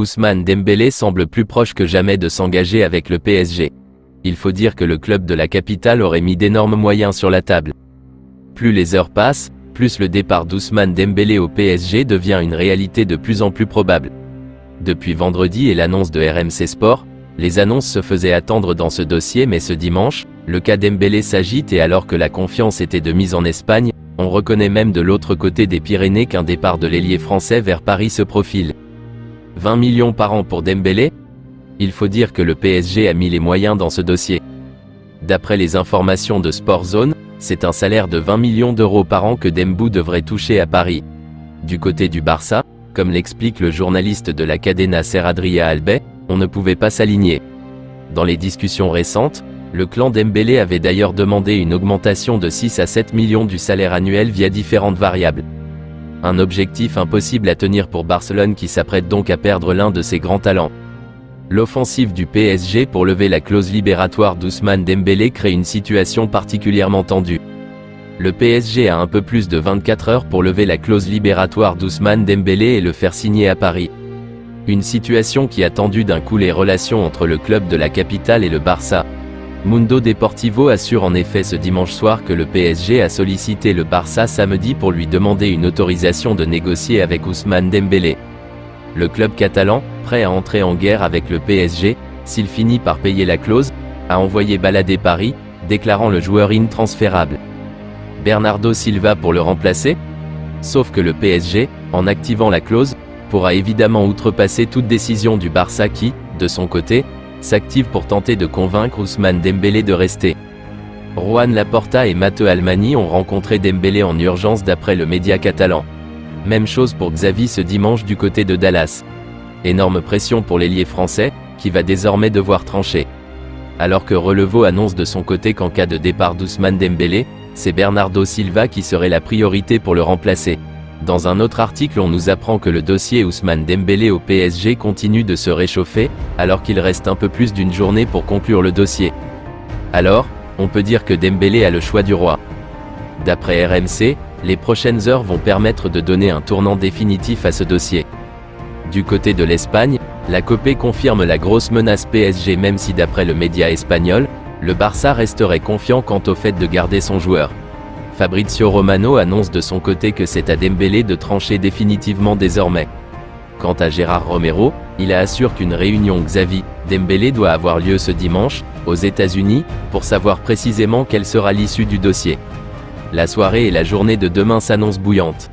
Ousmane Dembélé semble plus proche que jamais de s'engager avec le PSG. Il faut dire que le club de la capitale aurait mis d'énormes moyens sur la table. Plus les heures passent, plus le départ d'Ousmane Dembélé au PSG devient une réalité de plus en plus probable. Depuis vendredi et l'annonce de RMC Sport, les annonces se faisaient attendre dans ce dossier, mais ce dimanche, le cas Dembélé s'agite et alors que la confiance était de mise en Espagne, on reconnaît même de l'autre côté des Pyrénées qu'un départ de l'ailier français vers Paris se profile. 20 millions par an pour Dembélé? Il faut dire que le PSG a mis les moyens dans ce dossier. D'après les informations de Sport Zone, c'est un salaire de 20 millions d'euros par an que Dembou devrait toucher à Paris. Du côté du Barça, comme l'explique le journaliste de la Cadena Ser Adrià Albay, on ne pouvait pas s'aligner. Dans les discussions récentes, le clan Dembélé avait d'ailleurs demandé une augmentation de 6 à 7 millions du salaire annuel via différentes variables. Un objectif impossible à tenir pour Barcelone qui s'apprête donc à perdre l'un de ses grands talents. L'offensive du PSG pour lever la clause libératoire d'Ousmane Dembélé crée une situation particulièrement tendue. Le PSG a un peu plus de 24 heures pour lever la clause libératoire d'Ousmane Dembélé et le faire signer à Paris. Une situation qui a tendu d'un coup les relations entre le club de la capitale et le Barça. Mundo Deportivo assure en effet ce dimanche soir que le PSG a sollicité le Barça samedi pour lui demander une autorisation de négocier avec Ousmane Dembélé. Le club catalan, prêt à entrer en guerre avec le PSG, s'il finit par payer la clause, a envoyé balader Paris, déclarant le joueur intransférable. Bernardo Silva pour le remplacer? Sauf que le PSG, en activant la clause, pourra évidemment outrepasser toute décision du Barça qui, de son côté, s'active pour tenter de convaincre Ousmane Dembélé de rester. Juan Laporta et Matteo Almani ont rencontré Dembélé en urgence d'après le média catalan. Même chose pour Xavi ce dimanche du côté de Dallas. Énorme pression pour l'ailier français, qui va désormais devoir trancher. Alors que Relevo annonce de son côté qu'en cas de départ d'Ousmane Dembélé, c'est Bernardo Silva qui serait la priorité pour le remplacer. Dans un autre article, on nous apprend que le dossier Ousmane Dembélé au PSG continue de se réchauffer, alors qu'il reste un peu plus d'une journée pour conclure le dossier. Alors, on peut dire que Dembélé a le choix du roi. D'après RMC, les prochaines heures vont permettre de donner un tournant définitif à ce dossier. Du côté de l'Espagne, la Copé confirme la grosse menace PSG même si d'après le média espagnol, le Barça resterait confiant quant au fait de garder son joueur. Fabrizio Romano annonce de son côté que c'est à Dembélé de trancher définitivement désormais. Quant à Gérard Romero, il assure qu'une réunion Xavi-Dembélé doit avoir lieu ce dimanche, aux États-Unis, pour savoir précisément quelle sera l'issue du dossier. La soirée et la journée de demain s'annoncent bouillantes.